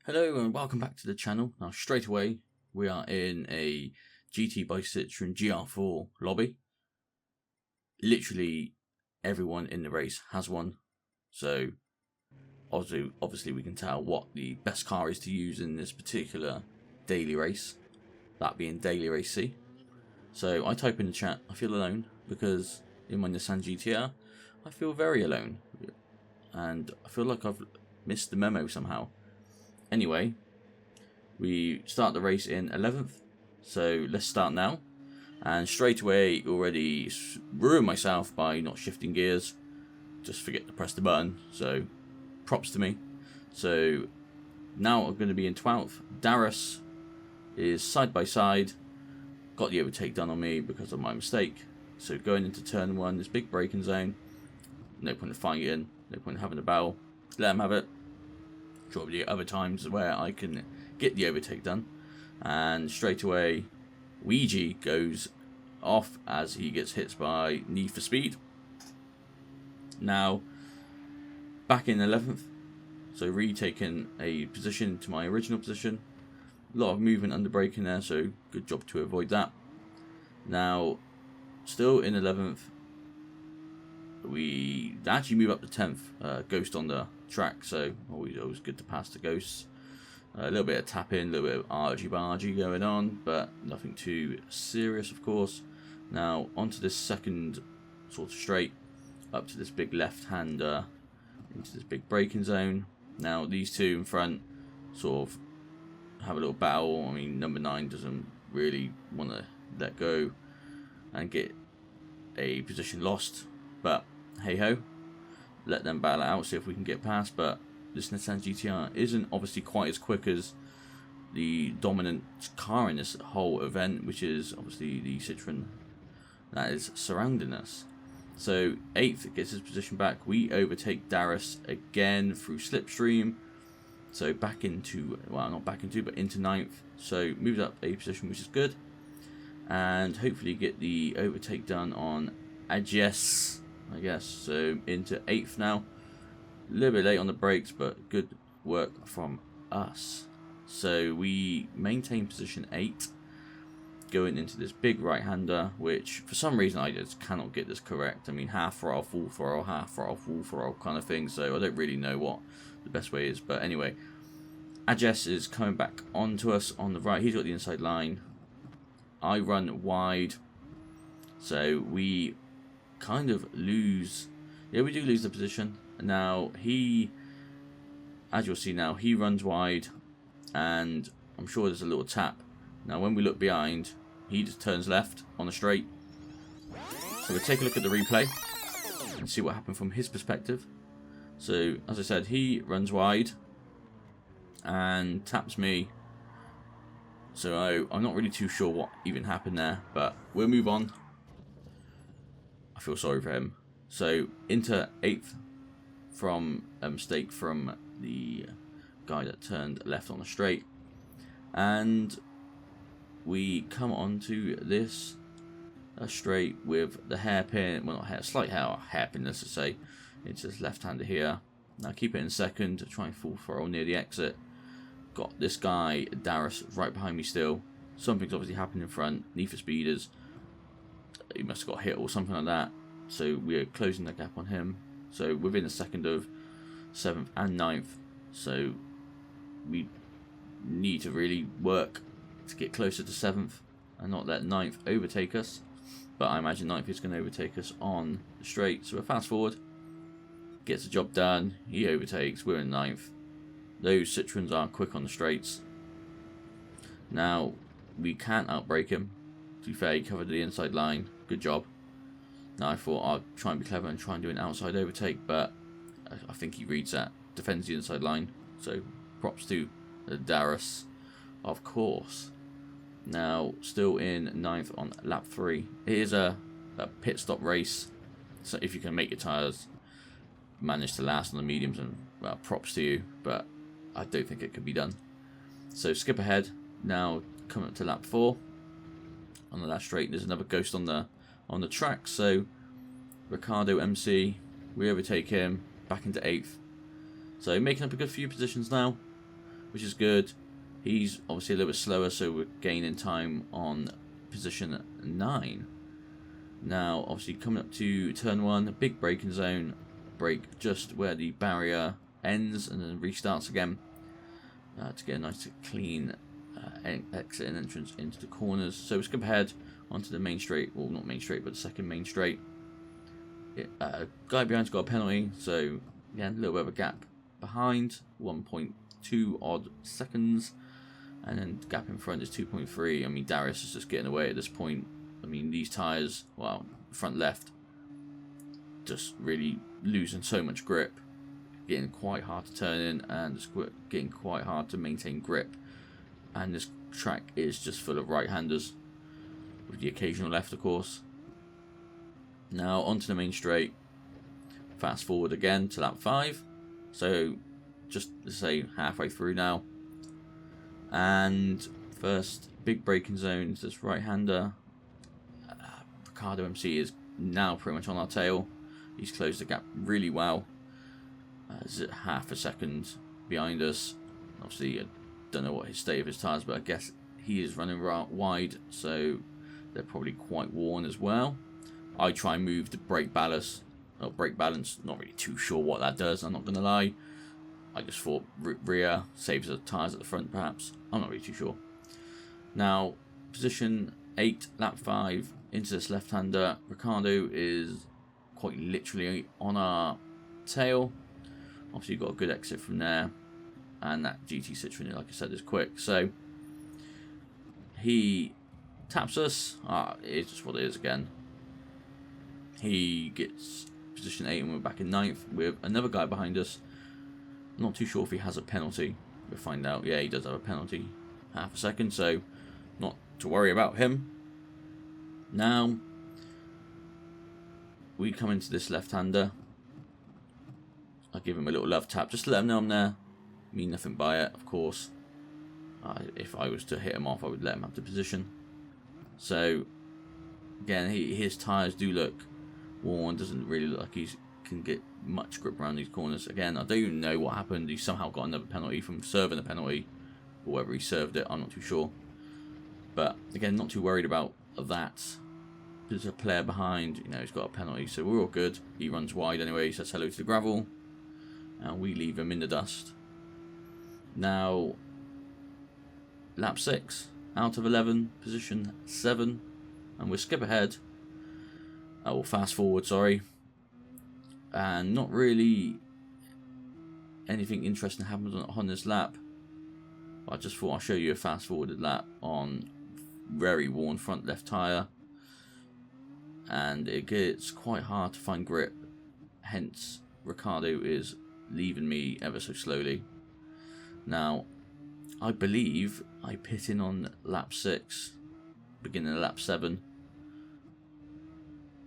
Hello and welcome back to the channel. Now straight away we are in a GT by Citroen Gr4 lobby. Literally everyone in the race has one, so obviously we can tell what the best car is to use in this particular daily race, that being daily race C. So I type in the chat, I feel alone, because in my Nissan GTR I feel very alone and I feel like I've missed the memo somehow. Anyway, we start the race in 11th, so let's start now. And straight away, already ruined myself by not shifting gears. Just forget to press the button, so props to me. So now I'm going to be in 12th. Darius is side by side. Got the overtake done on me because of my mistake. So going into turn 1, this big braking zone. No point in fighting, no point in having a battle. Let him have it. Probably other times where I can get the overtake done, and straight away Ouija goes off as he gets hit by Need for Speed. Now back in 11th, so retaking a position to my original position. A lot of movement under braking there, so good job to avoid that. Now still in 11th, we actually move up to 10th. Ghost on the track, so always good to pass the ghosts. A little bit of tapping, a little bit of argy-bargy going on, but nothing too serious, of course. Now onto this second sort of straight, up to this big left-hander, into this big braking zone. Now these two in front sort of have a little battle. I mean, number 9 doesn't really want to let go and get a position lost, but hey ho, let them battle it out, see if we can get past. But this Nissan GTR isn't obviously quite as quick as the dominant car in this whole event, which is obviously the Citroen that is surrounding us. So 8th gets his position back. We overtake Darius again through slipstream, so back into, well, not back into, but into 9th. So moved up a position, which is good, and hopefully get the overtake done on Ajes, I guess. So into 8th now. A little bit late on the brakes, but good work from us. So we maintain position 8, going into this big right-hander, which for some reason I just cannot get this correct. I mean, half throttle, full throttle, half throttle, full throttle kind of thing. So I don't really know what the best way is. But anyway, Ajes is coming back onto us on the right. He's got the inside line. I run wide, so we kind of lose. Yeah, we do lose the position. Now he, as you'll see now, he runs wide, and I'm sure there's a little tap. Now when we look behind, he just turns left on the straight. So we'll take a look at the replay and see what happened from his perspective. So as I said, he runs wide and taps me. So I'm not really too sure what even happened there, but we'll move on. I feel sorry for him. So into 8th from a mistake from the guy that turned left on the straight, and we come on to this straight with the hairpin, well, not hair, slight hairpin, let's just say, into this left-hander here. Now keep it in second to try and full throttle near the exit. Got this guy Darius right behind me still. Something's obviously happened in front. Need for Speeders, he must have got hit or something like that. So we are closing the gap on him. So within a second of 7th and 9th. So we need to really work to get closer to 7th and not let 9th overtake us. But I imagine 9th is going to overtake us on the straight. So we're fast forward. Gets the job done. He overtakes. We're in 9th. Those Citroens are quick on the straights. Now we can't outbrake him. To be fair, he covered the inside line. Good job. Now I thought I'd try and be clever and try and do an outside overtake, but I think he reads that. Defends the inside line. So props to Darius, of course. Now still in 9th on lap 3. It is a pit stop race, so if you can make your tyres manage to last on the mediums, and well, props to you, but I don't think it can be done. So skip ahead. Now coming up to lap 4 on the last straight. There's another ghost on the track, so Ricardo MC, we overtake him back into 8th. So making up a good few positions now. which is good. He's obviously a little bit slower, so we're gaining time on position 9. Now, obviously, coming up to turn 1, a big braking zone. Brake just where the barrier ends and then restarts again to get a nice clean exit and entrance into the corners. So we skip ahead onto the main straight, well, not main straight, but the second main straight. Guy behind's got a penalty, so yeah, a little bit of a gap behind, 1.2 odd seconds, and then the gap in front is 2.3. I mean, Darius is just getting away at this point. I mean, these tyres, well, front left, just really losing so much grip, getting quite hard to turn in, and just getting quite hard to maintain grip. And this track is just full of right-handers, with the occasional left, of course. Now onto the main straight. Fast forward again to lap 5. So just to say halfway through now. And first big braking zone, this right-hander. Ricardo MC is now pretty much on our tail. He's closed the gap really well. Is it half a second behind us? Obviously, I don't know what his state of his tyres, but I guess he is running wide, so they're probably quite worn as well. I try and move the brake balance. Not really too sure what that does, I'm not going to lie. I just thought rear saves the tyres at the front, perhaps. I'm not really too sure. Now, position 8, lap 5, into this left-hander. Ricardo is quite literally on our tail. Obviously, you've got a good exit from there. And that GT Citroen, like I said, is quick. So, he taps us. It's just what it is again. He gets position 8 and we're back in 9th with another guy behind us. Not too sure if he has a penalty. We'll find out. Yeah, he does have a penalty. Half a second, so not to worry about him. Now, we come into this left-hander. I'll give him a little love tap just to let him know I'm there. Mean nothing by it, of course. If I was to hit him off, I would let him have the position. So, again, his tyres do look worn. Doesn't really look like he can get much grip around these corners. Again, I don't even know what happened. He somehow got another penalty from serving a penalty. Or whether he served it, I'm not too sure. But, again, not too worried about that. There's a player behind, you know, he's got a penalty, so we're all good. He runs wide anyway, he says hello to the gravel. And we leave him in the dust. Now, lap 6, out of 11, position 7, and we'll skip ahead. We'll fast forward, sorry. And not really anything interesting happens on this lap. I just thought I'll show you a fast forwarded lap on very worn front left tyre. And it gets quite hard to find grip. Hence, Ricardo is leaving me ever so slowly. Now, I believe I pit in on lap 6, beginning of lap 7.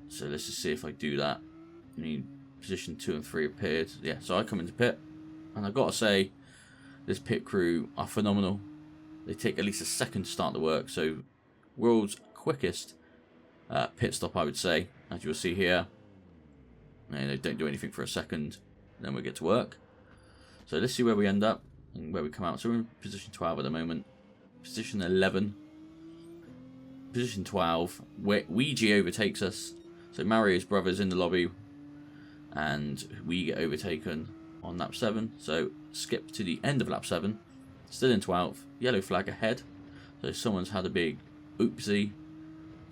So let's just see if I do that. I mean, position 2 and 3 appeared. Yeah, so I come into pit. And I've got to say, this pit crew are phenomenal. They take at least a second to start the work. So, world's quickest pit stop, I would say. As you'll see here. And they don't do anything for a second. Then we get to work. So let's see where we end up. And where we come out. So we're in position 12 at the moment. Position 11. Position 12. Where Ouija overtakes us. So Mario's brother's in the lobby. And we get overtaken on lap 7. So skip to the end of lap 7. Still in 12th. Yellow flag ahead. So someone's had a big oopsie.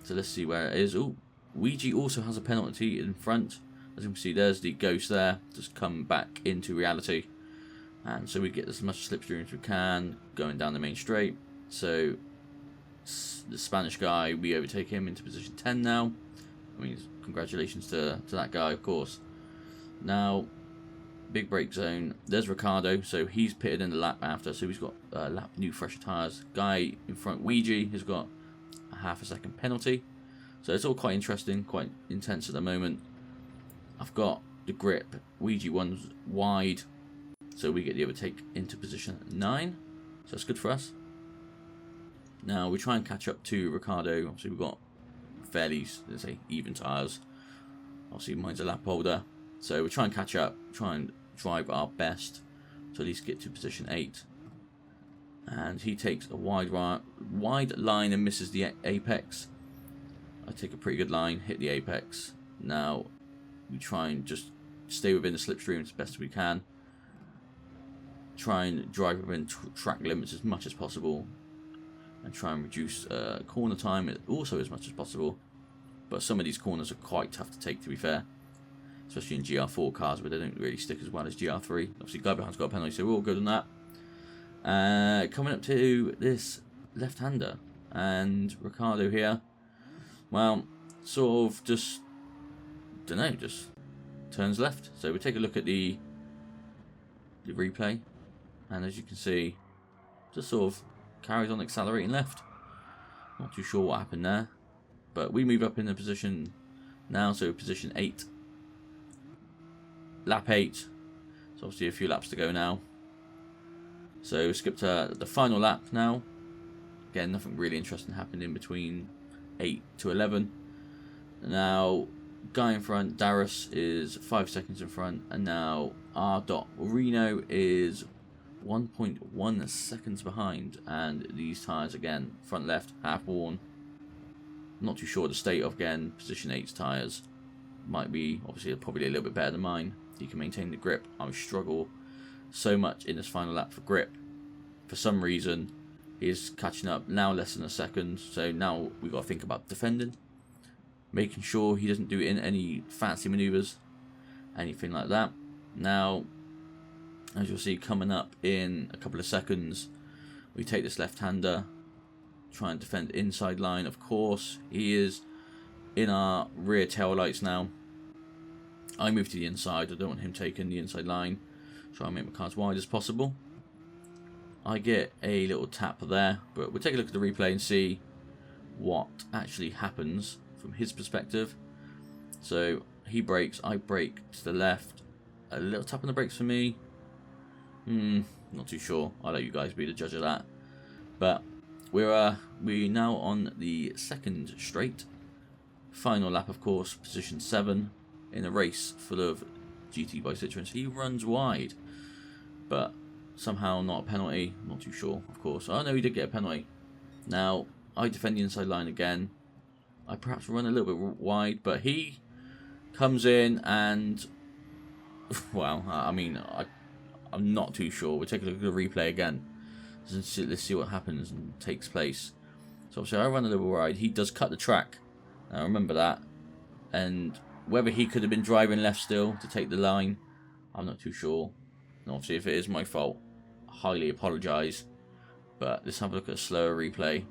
So let's see where it is. Oh, Ouija also has a penalty in front. As you can see, there's the ghost there. Just come back into reality. And so we get as much slipstream as we can, going down the main straight. So, the Spanish guy, we overtake him into position 10 now. I mean, congratulations to that guy, of course. Now, big brake zone. There's Ricardo, so he's pitted in the lap after. So he's got lap new fresher tyres. Guy in front, Ouija, has got a half a second penalty. So it's all quite interesting, quite intense at the moment. I've got the grip. Ouija one's wide. So we get the overtake into position 9. So that's good for us. Now we try and catch up to Ricardo. Obviously we've got fairly, let's say, even tyres. Obviously mine's a lap older. So we try and catch up. Try and drive our best to at least get to position 8. and he takes a wide line and misses the apex. I take a pretty good line, hit the apex. Now we try and just stay within the slipstream as best we can. Try and drive within track limits as much as possible, and try and reduce corner time also as much as possible. But some of these corners are quite tough to take, to be fair, especially in GR4 cars where they don't really stick as well as GR3. Obviously, guy behind's got a penalty, so we're all good on that. Coming up to this left-hander, and Ricardo here, well, sort of just, don't know, just turns left. So we take a look at the replay, and as you can see, just sort of carries on accelerating left. Not too sure what happened there, but we move up in the position now, so position 8, lap 8. So obviously a few laps to go now. So skip to the final lap now. Again, nothing really interesting happened in between 8 to 11. Now, guy in front, Darius, is 5 seconds in front, and now R. Reno is 1.1 seconds behind, and these tyres again, front left, half worn. Not too sure the state of, again, position 8's tyres. Might be, obviously, probably a little bit better than mine. He can maintain the grip. I struggle so much in this final lap for grip. For some reason, he is catching up now, less than a second. So now we've got to think about defending, making sure he doesn't do it in any fancy maneuvers, anything like that. Now, as you'll see coming up in a couple of seconds, we take this left-hander, try and defend inside line. Of course, he is in our rear tail lights now. I move to the inside. I don't want him taking the inside line. Try and make my car as wide as possible. I get a little tap there, but we'll take a look at the replay and see what actually happens from his perspective. So he brakes, I brake to the left. A little tap on the brakes for me. Not too sure. I'll let you guys be the judge of that. But we're now on the second straight. Final lap, of course, position 7 in a race full of GT by Citroens. He runs wide, but somehow not a penalty. Not too sure, of course. I know he did get a penalty. Now, I defend the inside line again. I perhaps run a little bit wide, but he comes in and, well, I mean, I'm not too sure. We'll take a look at the replay again. Let's see what happens and takes place. So obviously I run a little wide. He does cut the track. Now remember that. And whether he could have been driving left still to take the line, I'm not too sure. And obviously if it is my fault, I highly apologise. But let's have a look at a slower replay.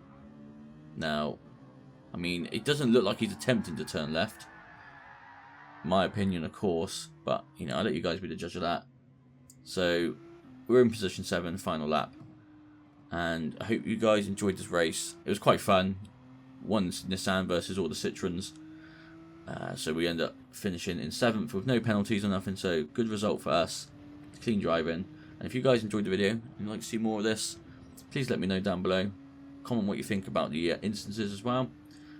Now, I mean, it doesn't look like he's attempting to turn left. My opinion, of course. But, you know, I'll let you guys be the judge of that. So, we're in position 7, final lap. And I hope you guys enjoyed this race. It was quite fun. One Nissan versus all the Citroens. So we end up finishing in 7th with no penalties or nothing. So good result for us. Clean driving. And if you guys enjoyed the video and you'd like to see more of this, please let me know down below. Comment what you think about the instances as well.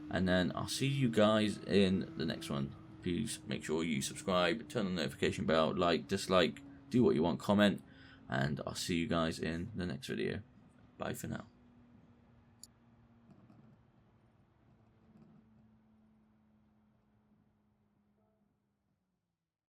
And then I'll see you guys in the next one. Please make sure you subscribe, turn on the notification bell, like, dislike, do what you want, comment. And I'll see you guys in the next video. Bye for now.